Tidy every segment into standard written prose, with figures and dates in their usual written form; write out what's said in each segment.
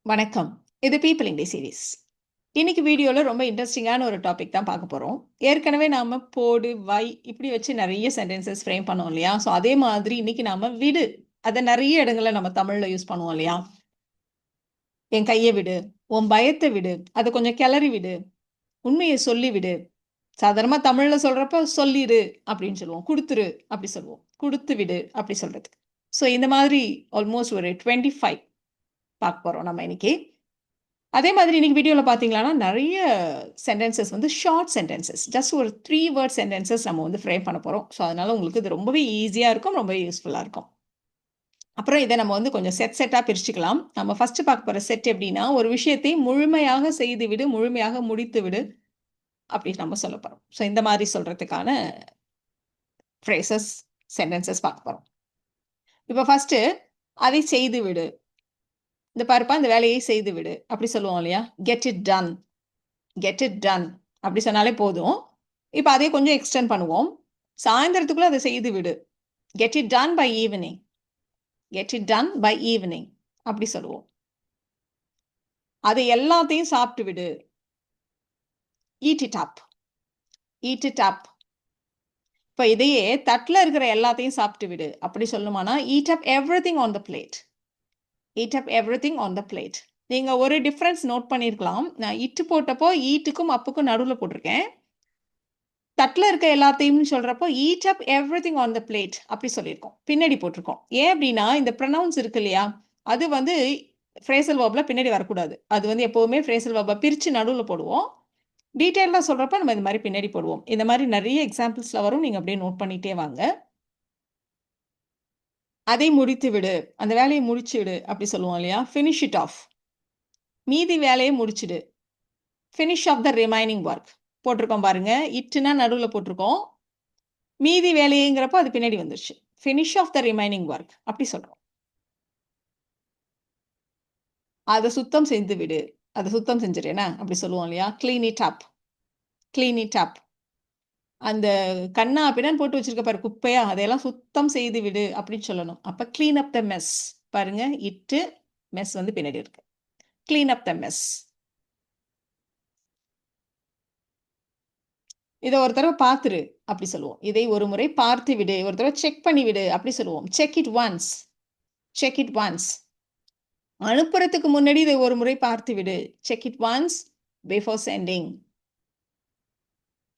வணக்கம். இது people India series. இன்னைக்கு வீடியோல ரொம்ப இன்ட்ரஸ்டிங்கான ஒரு டாபிக் தான் பார்க்க போறோம். ஏற்கனவே நாம போடு, வை இப்படி வச்சு நெறைய சென்டென்சஸ் ஃப்ரேம் பண்ணோம் இல்லையா? ஸோ அதே மாதிரி இன்னைக்கு நாம விடு. அத நெறைய இடங்கள்ல நம்ம தமிழ்ல யூஸ் பண்ணுவோம் இல்லையா? என் கைய விடு, உன் பயத்த விடு, அத கொஞ்சம் கிளறி விடு, உண்மைய சொல்லி விடு. சாதாரணமா தமிழ்ல சொல்றப்ப சொல்லிரு அப்படின்னு சொல்லுவோம். குடுத்துரு அப்படி சொல்லுவோம். குடுத்து விடு அப்படி சொல்றதுக்கு. ஸோ இந்த மாதிரி ஆல்மோஸ்ட் ஒரு 25 பார்க்க போறோம் நம்ம இன்னைக்கு. அதே மாதிரி இன்னைக்கு வீடியோல பார்த்தீங்களான்னா, நெறைய சென்டென்சஸ் வந்து ஷார்ட் சென்டென்சஸ். ஜஸ்ட் ஒரு 3 வேர்ட் சென்டென்சஸ் நம்ம வந்து ஃப்ரேம் பண்ண போறோம். ஸோ, அதனால உங்களுக்கு இது ரொம்பவே ஈஸியா இருக்கும். ரொம்பவே யூஸ்ஃபுல்லா இருக்கும். அப்புறம் இத நம்ம வந்து கொஞ்சம் செட்டா பிரிச்சுக்கலாம். நம்ம ஃபர்ஸ்ட் பார்க்க போற செட் எப்படின்னா, ஒரு விஷயத்தை முழுமையாக செய்துவிடு, முழுமையாக முடித்துவிடு அப்படின்னு நம்ம சொல்லப் போறோம். ஸோ, இந்த மாரி சொல்றதுக்கான ஃப்ரேசஸ், சென்டென்சஸ் பார்க்க போறோம். இப்ப ஃபர்ஸ்ட்டு அதை செய்துவிடு. இந்த பாருப்பா இந்த வேலையை செய்துவிடு. அப்படி சொல்லுவோம் இல்லையா? Get it ton. Get it ton அப்படி சொன்னாலே போதும். இப்ப அதே கொஞ்சம் எக்ஸ்டெண்ட் பண்ணுவோம். சாயந்தரத்துக்குள்ள அத செய்து விடு. Get it done by evening. Get it done by evening அப்படி சொல்லுவோம். அது எல்லாத்தையும் சாப்பிட்டு விடு. Eat it up. Eat it up. இப்ப இதையே தட்டுல இருக்கிற எல்லாத்தையும் சாப்பிட்டு விடு. அப்படி சொல்லணுமானா, eat up everything on the plate. Eat up everything on the plate. நீங்க ஒரு டிஃபரன்ஸ் நோட் பண்ணியிருக்கலாம். நான் இட்டு போட்டப்போ ஈட்டுக்கும் அப்புக்கும் நடுவுல போட்டிருக்கேன். தட்டுல இருக்க எல்லாத்தையும்னு சொல்றப்போ, eat up everything on the plate அப்படி சொல்லியிருக்கோம். பின்னாடி போட்டிருக்கோம். ஏன் அப்படின்னா, இந்த ப்ரொனவுன்ஸ் இருக்கு இல்லையா? அது வந்து ஃப்ரேசல் வெர்ப்ல பின்னாடி வரக்கூடாது. அது வந்து எப்பவுமே ஃப்ரேசல் வெர்ப்ப பிரிச்சு நடுவுல போடுவோம். டீட்டெயிலா சொல்றப்ப நம்ம இந்த மாரி பின்னாடி போடுவோம். இந்த மாரி நெறைய எக்ஸாம்பிள்ஸ்ல வரும். நீங்க அப்படியே நோட் பண்ணிட்டே வாங்க. அதை முடித்து விடு. அந்த வேலைய முடிச்சு விடு அப்படி சொல்லுவோம் இல்லையா? Finish it off. மீதி வேலைய முடிச்சிடு. Finish off the remaining work. போட்டிருக்கோம் பாருங்க. இட்டுன்னா நடுவுல போட்டிருக்கோம். மீதி வேலையேங்கிறப்போ அது பின்னாடி வந்துருச்சு. Finish off the remaining work அப்படி சொல்றோம். அத சுத்தம் செய்து விடு. அத சுத்தம் செஞ்சுரு என்ன? அப்படி சொல்லுவோம் இல்லையா? Clean it up. Clean it up. அந்த கன்னா பின்னான்னு போட்டு வச்சிருக்க பாரு குப்பையா, அதையெல்லாம் சுத்தம் செய்து விடு அப்படின்னு சொல்லணும். அப்ப கிளீன் அப் த மெஸ். பாருங்க, இட்டு மெஸ் வந்து பின்னாடி இருக்கு. கிளீன் அப் த மெஸ். இத ஒரு தடவ பார்த்துரு அப்படி சொல்லுவோம். இதை ஒரு முறை பார்த்து விடு. ஒரு தடவ செக் பண்ணி விடு அப்படி சொல்லுவோம். Check it once. Check it once. அனுப்புறதுக்கு முன்னாடி இதை ஒரு முறை பார்த்து விடு. Check it once before sending.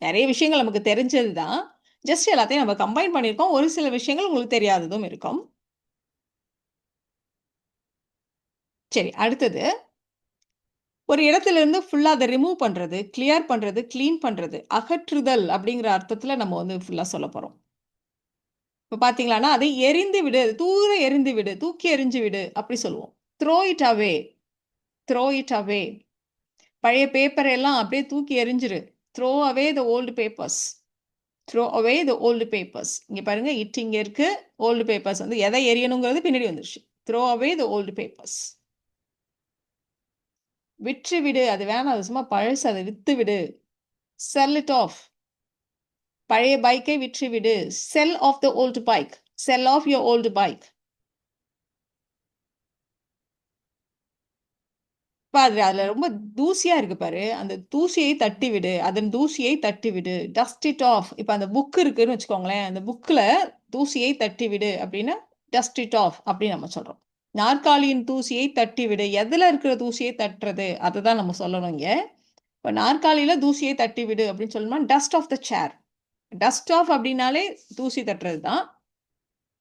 நெறைய விஷயங்கள் நமக்கு தெரிஞ்சது தான். ஜஸ்ட் எல்லாத்தையும் நம்ம கம்பைன் பண்ணியிருக்கோம். ஒரு சில விஷயங்கள் உங்களுக்கு தெரியாததும் இருக்கும். சரி, அடுத்தது ஒரு இடத்திலிருந்து ஃபுல்லா அத ரிமூவ் பண்றது, கிளியர் பண்றது, கிளீன் பண்றது, அகற்றுதல் அப்படிங்கிற அர்த்தத்துல நம்ம வந்து ஃபுல்லா சொல்லப் போறோம். இப்ப பார்த்தீங்களான்னா, அதை எறிந்து விடு, தூர எறிந்து விடு, தூக்கி எறிஞ்சு விடு அப்படி சொல்லுவோம். Throw it away. Throw it away. பழைய பேப்பர் எல்லாம் அப்படியே தூக்கி எறிஞ்சிரு. Throw away the old papers. Throw away the old papers. இங்க பாருங்க, இட் இங்க இருக்கு. ஓல்டு பேப்பர்ஸ் வந்து எதை எரியணுங்கிறது பின்னாடி வந்துருச்சு. Throw away the old papers. விற்று விடு. அது வேணாம். அது சும்மா பழசு. அதை வித்து விடு. Sell it off. பழைய பைக்கை விற்று விடு. Sell off the old bike. Sell off your old bike. பாரு, அதுல ரொம்ப தூசியா இருக்கு பாரு. அந்த தூசியை தட்டி விடு. அதன் தூசியை தட்டி விடு. Dust it of. இப்ப அந்த புக் இருக்குன்னு வச்சுக்கோங்களேன். அந்த புக்ல தூசியை தட்டி விடு அப்படின்னா, டஸ்ட் இட் ஆஃப் அப்படின்னு நம்ம சொல்றோம். நாற்காலியின் தூசியை தட்டி விடு. எதுல இருக்கிற தூசியை தட்டுறது? அததான் நம்ம சொல்லணும் இங்க. இப்ப நாற்காலியில தூசியை தட்டி விடு அப்படின்னு சொல்லணும்னா, dust off the chair. Dust off அப்படின்னாலே தூசி தட்டுறது தான்.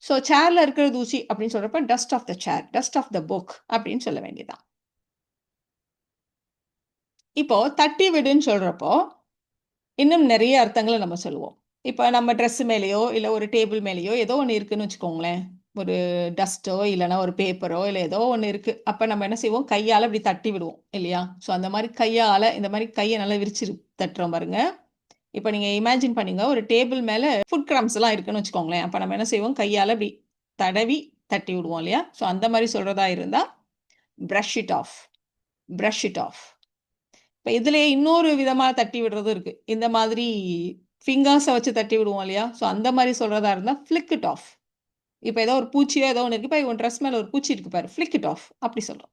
ஸோ சேர்ல இருக்கிற தூசி அப்படின்னு சொல்றப்ப, dust off the chair, dust off the book அப்படின்னு சொல்ல வேண்டியதுதான். இப்போ தட்டி விடுன்னு சொல்றப்போ, இன்னும் நெறைய அர்த்தங்கள நம்ம சொல்லுவோம். இப்ப நம்ம ட்ரெஸ் மேலயோ, இல்ல ஒரு டேபிள் மேலயோ ஏதோ ஒண்ணு இருக்குன்னு வச்சுக்கோங்களேன். ஒரு டஸ்ட்டோ, இல்லன்னா ஒரு பேப்பரோ, இல்ல ஏதோ ஒண்ணு இருக்கு. அப்ப நம்ம என்ன செய்வோம்? கையால இப்படி தட்டி விடுவோம் இல்லையா? ஸோ அந்த மாரி கையால இந்த மாரி கைய நல்லா விரிச்சு தட்டுறோம் பாருங்க. இப்ப நீங்க இமேஜின் பண்ணுங்க, ஒரு டேபிள் மேல ஃபுட் கிரம்ப்ஸ் எல்லாம் இருக்குன்னு வச்சுக்கோங்களேன். அப்ப நம்ம என்ன செய்வோம்? கையால இப்படி தடவி தட்டி விடுவோம் இல்லையா? ஸோ அந்த மாரி சொல்றதா இருந்தா, brush it of. Brush it of. இப்ப இதுலயே இன்னொரு விதமா தட்டி விடுறதும் இருக்கு. இந்த மாதிரி ஃபிங்கர்ஸ வச்சு தட்டி விடுவோம் இல்லையா? ஸோ அந்த மாரி சொல்றதா இருந்தா, ஃபிளிக் இட் ஆஃப். இப்ப ஏதோ ஒரு பூச்சியோ ஏதோ ஒண்ணு இருக்கு. இப்ப உன் ட்ரெஸ் மேல ஒரு பூச்சி இருக்கு பாரு. ஃபிளிக் இட் ஆஃப் அப்படி சொல்றோம்.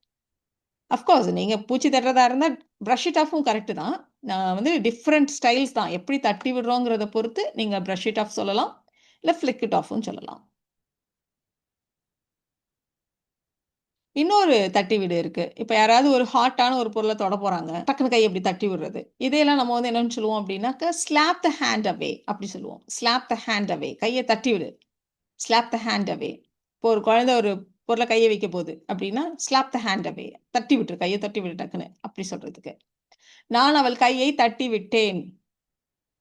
அஃப்கோர்ஸ் நீங்க பூச்சி தட்டுறதா இருந்தா பிரஷ் இட் ஆஃப்பும் கரெக்ட் தான். நான் வந்து டிஃப்ரெண்ட் ஸ்டைல்ஸ் தான். எப்படி தட்டி விடுறோங்கிறத பொறுத்து நீங்க பிரஷ் இட் ஆஃப் சொல்லலாம். இல்ல ஃபிளிக் இட் ஆஃப்னு சொல்லலாம். இன்னொரு தட்டி விடு இருக்கு. இப்ப யாராவது ஒரு ஹாட்டான ஒரு பொருள தொட போறாங்க. டக்குனு கைய இப்படி தட்டி விடுறது. இதையெல்லாம் நம்ம வந்து என்னன்னு சொல்லுவோம் அப்படின்னாக்க, ஸ்லாப் த ஹேண்ட் அவே அப்படி சொல்லுவோம். ஸ்லாப் த ஹேண்ட் அவே. கைய தட்டி விடு. ஸ்லாப் த ஹேண்ட் அவே. இப்போ ஒரு குழந்தை ஒரு பொருள கைய வைக்க போகுது அப்படின்னா, ஸ்லாப் த ஹேண்ட் அவே. தட்டி விட்டுரு. கைய தட்டி விடு டக்குனு. அப்படி சொல்றதுக்கு. நான் அவள் கையை தட்டி விட்டேன்.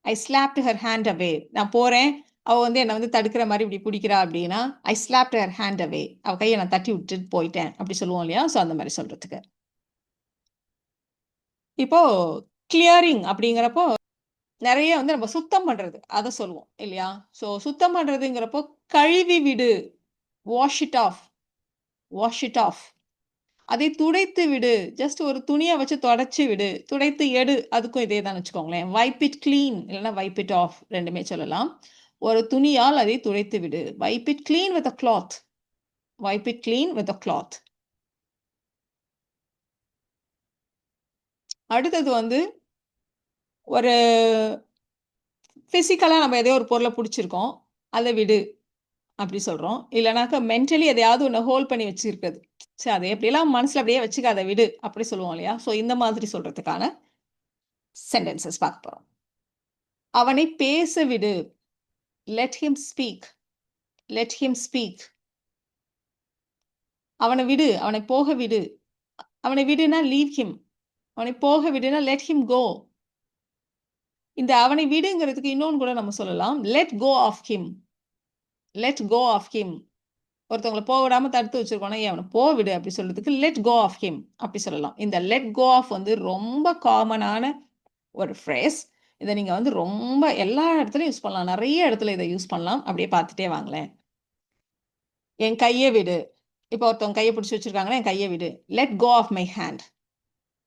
ஐ ஸ்லாப்ட் ஹர் ஹேண்ட் அவே. நான் போறேன். அவ வந்து என்ன வந்து தடுக்கிற மாரி இப்படி புடிக்கிறா அப்படின்னா, ஐ ஸ்லாப்ட் ஹர் ஹேண்ட் அவே. அவ கைய நான் தட்டி விட்டுட்டு போயிட்டேன். அப்படி சொல்லுவோம் இல்லையா? ஸோ அந்த மாரி சொல்றதுக்கு. இப்போ கிளியரிங் அப்படிங்கிறப்போ, நெறைய வந்து நம்ம சுத்தம் பண்றது. அத சொல்லுவோம் இல்லையா? ஸோ சுத்தம் பண்றதுங்கிறப்போ, கழுவி விடு. Wash it of. Wash it of. அதை துடைத்து விடு. ஜஸ்ட் ஒரு துணிய வச்சு தொடச்சு விடு. துடைத்து எடு. அதுக்கும் இதே தான் வச்சுக்கோங்களேன். வைப் இட் கிளீன் இல்லன்னா வைப் இட் ஆஃப் 2மே சொல்லலாம். ஒரு துணியால் அதை துடைத்து விடு. Vibe it clean with a cloth. Vibe it clean with a cloth. அடுத்தது வந்து ஒரு பிசிக்கலா நம்ம ஏதோ ஒரு பொருள புடிச்சிருக்கோம். அத விடு அப்படி சொல்றோம். இல்லனாக்கா மென்டலி எதையாவது ஒண்ண ஹோல்ட் பண்ணி வச்சிருக்கிறது. சரி அத எப்படியெல்லாம் மனசுல அப்படியே வச்சுக்காத விடு அப்படி சொல்லுவோம் இல்லையா? ஸோ இந்த மாதிரி சொல்றதுக்கான சென்டென்சஸ் பார்க்க போறோம். அவனை பேச விடு. Let him speak. Let him speak. அவன விடு. அவனை போக விடு. அவனை விடுனா லீவ் ஹிம். அவனை போக விடுனா லெட் ஹிம் கோ. இந்த அவனை விடுங்கிறதுக்கு இன்னொன்னு கூட நம்ம சொல்லலாம். Let go of him. Let go of him. ஒருத்தவங்கள போக விடாம தடுத்து வச்சிருக்கோம்னா, "ஏன் அவன போ விடு" அப்படி சொல்றதுக்கு லெட் கோ ஆஃப் ஹிம் அப்படி சொல்லலாம். இந்த லெட் கோ ஆஃப் வந்து ரொம்ப காமனான ஒரு ஃப்ரேஸ். இத நீங்க வந்து ரொம்ப எல்லா இடத்துலயும் யூஸ் பண்ணலாம். நெறைய இடத்துல இத யூஸ் பண்ணலாம். அப்படியே பார்த்துட்டே வாங்களேன். என் கைய விடு. இப்போ ஒருத்தவங்க கைய பிடிச்சு வச்சிருக்காங்கன்னா, என் கைய விடு. Let go of my hand.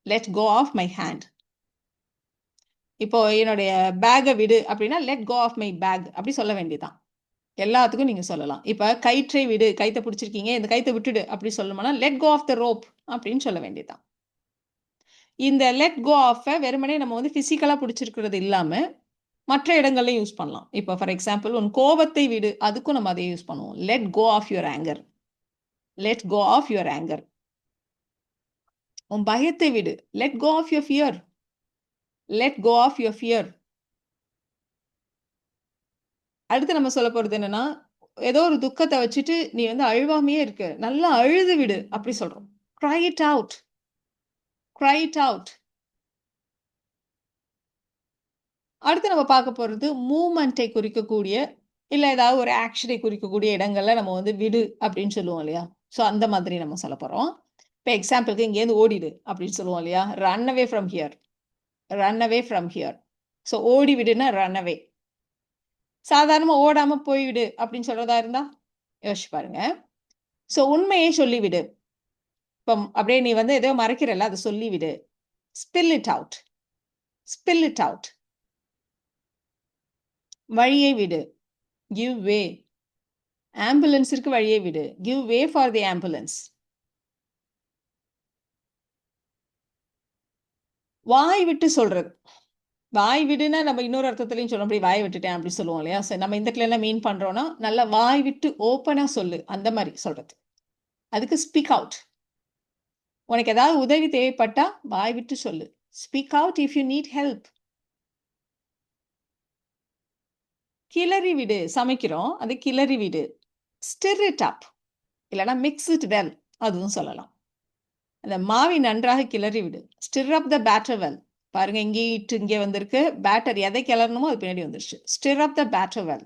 Let go of my hand. இப்போ என்னுடைய பேக்க விடு அப்படின்னா, let go of my bag அப்படி சொல்ல வேண்டியதுதான். எல்லாத்துக்கும் நீங்க சொல்லலாம். இப்ப கயிற்றை விடு, கயித்த பிடிச்சிருக்கீங்க, இந்த கயித்த விட்டுடு அப்படி சொல்லணும்னா, let go of the rope அப்படின்னு சொல்ல வேண்டியதுதான். இந்த லெட் கோ ஆஃப்ப வெறுமனே நம்ம வந்து பிசிக்கலா பிடிச்சிருக்கிறது இல்லாம, மற்ற இடங்கள்லயும் யூஸ் பண்ணலாம். இப்போ ஃபார் எக்ஸாம்பிள் உன் கோபத்தை விடு, அதுக்கும் நம்ம அதே யூஸ் பண்ணுவோம். Let go of your anger. Let go of your anger. உன் பயத்தை விடு. Let go of your fear. Let go of your fear. அடுத்து நம்ம சொல்லப் போறது என்னன்னா, ஏதோ ஒரு துக்கத்த வச்சுட்டு நீ வந்து அழுவாமயே இருக்க. நல்லா அழுது விடு அப்படி சொல்றோம். Cry it out. Cry it out. அடுத்து நம்ம பார்க்க போறது மூவ்மெண்ட்டை குறிக்கக்கூடிய, இல்ல ஏதாவது ஒரு ஆக்ஷனை குறிக்கக்கூடிய இடங்கள்ல நம்ம வந்து விடு அப்படின்னு சொல்லுவோம் இல்லையா? ஸோ அந்த மாதிரி நம்ம சொல்லப் போறோம். இப்ப எக்ஸாம்பிள்க்கு இங்கேருந்து ஓடிடு அப்படின்னு சொல்லுவோம் இல்லையா? Run away from here. Run away from here. So ஓடி விடுன்னா ரன் அவே. சாதாரணமா ஓடாம போய்விடு அப்படின்னு சொல்றதா இருந்தா, யோசிச்சு பாருங்க. ஸோ உண்மையை சொல்லிவிடு. இப்போ அப்படியே நீ வந்து ஏதோ மறைக்கிறல்ல, அத சொல்லிவிடு. Spill it out. Spill it out. வழியை விடு. Give way. ஆம்புலன்ஸிற்கு வழியை விடு. Give way for the ambulance. வாய் விட்டு சொல்றது. வாய் விடுன்னா நம்ம இன்னொரு அர்த்தத்திலயும் சொல்றோம். அப்படி வாய விட்டுட்டேன் அப்படி சொல்லுவோம் இல்லையா? சோ நம்ம இந்த இடத்துல என்ன மீன் பண்றோம்னா, நல்லா வாய் விட்டு ஓப்பனா சொல்லு. அந்த மாரி சொல்றது. அதுக்கு ஸ்பீக் அவுட். உனக்கு ஏதாவது உதவி தேவைப்பட்டா வாய் விட்டு சொல்லு. Speak out if you need help. கிளறி விடு. சமைக்கிறோம். அது கிளறி விடு. Stir it up. இல்லன்னா மிக்ஸ் இட் வெல். அதுவும் சொல்லலாம். அந்த மாவை நன்றாக கிளறி விடு. Stir up the batter well. பாருங்க இங்கேயும் இட்டு இங்கே வந்திருக்கு. பேட்டர் எதை கிளறணுமோ அது பின்னாடி வந்துருச்சு. Stir up the batter well.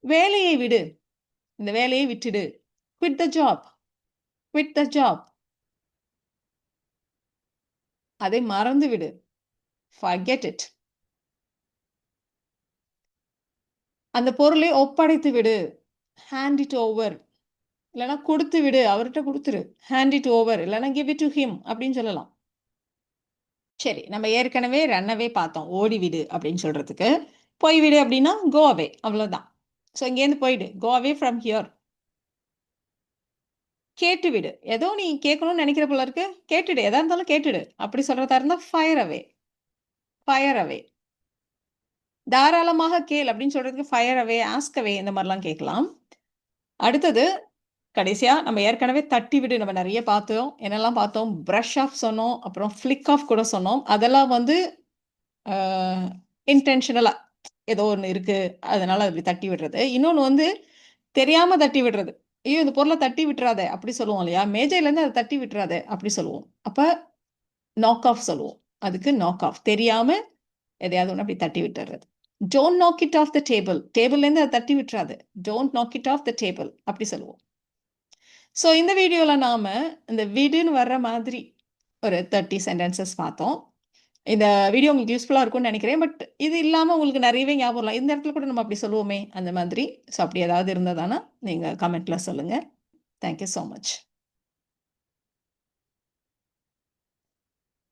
வேலையை விடு. இந்த வேலையை விட்டுடு. Quit the job. Quit the job. அதை மறந்து விடு. Forget it. அந்த பொருளை ஒப்படைத்து விடு. Hand it over. இல்லன்னா குடுத்து விடு. அவர்ட்ட குடுத்துரு. Hand it over. இல்லன்னா கிவ் இட் டு ஹிம் அப்படின்னு சொல்லலாம். சரி. நம்ம ஏற்கனவே ரன் அவே பார்த்தோம். ஓடி விடு அப்படின்னு சொல்றதுக்கு. போய் விடு அப்படின்னா கோ அவே. அவ்வளோதான். ஸோ இங்கேருந்து போயிடு. கோ அவே ஃப்ரம் ஹியர். கேட்டு விடு. ஏதோ நீ கேட்கணும்னு நெனைக்கிற போல இருக்கு. கேட்டுடு. எதா இருந்தாலும் கேட்டுடு. அப்படி சொல்றதா இருந்தா ஃபயர் அவே. ஃபயர் அவே. தாராளமாக கேள் அப்படின்னு சொல்றதுக்கு ஃபயர் அவே, ஆஸ்க் அவே இந்த மாரிலாம் கேட்கலாம். அடுத்தது கடைசியா நம்ம ஏற்கனவே தட்டி விடு நம்ம நெறைய பார்த்தோம். என்னெல்லாம் பார்த்தோம்? பிரஷ் ஆஃப் சொன்னோம். அப்புறம் ஃப்ளிக் ஆஃப் கூட சொன்னோம். அதெல்லாம் வந்து அ இன்டென்ஷனலா ஏதோ ஒண்ணு இருக்கு. அதனால அப்படி தட்டி விடுறது. இன்னொன்னு வந்து தெரியாம தட்டி விடுறது. "ஐயோ! இந்த பொருள தட்டி விட்டுறாத" அப்படி சொல்லுவோம் இல்லையா? மேஜையிலேருந்து அத தட்டி விட்டுறாத அப்படி சொல்லுவோம். அப்ப நாக் ஆஃப் சொல்லுவோம். அதுக்கு நாக் ஆஃப். தெரியாம எதையாவது ஒண்ணு அப்படி தட்டி விட்டுறது. Don't knock it off the table. டேபிள்லேருந்து அத தட்டி விட்டுறாத. Don't knock it off the table அப்படி சொல்லுவோம். ஸோ இந்த வீடியோல நாம இந்த விடுன்னு வர்ற மாதிரி ஒரு 30 சென்டென்சஸ் பார்த்தோம். இந்த வீடியோ உங்களுக்கு யூஸ்ஃபுல்லா இருக்கும்னு நெனைக்கிறேன். பட் இது இல்லாம உங்களுக்கு நெறையவே ஞாபகம் இல்ல. இந்த இடத்துல கூட நம்ம அப்படி சொல்லுவோமே அந்த மாதிரி. ஸோ அப்படி ஏதாவது இருந்ததானா நீங்க கமெண்ட்ல சொல்லுங்க. Thank you so much.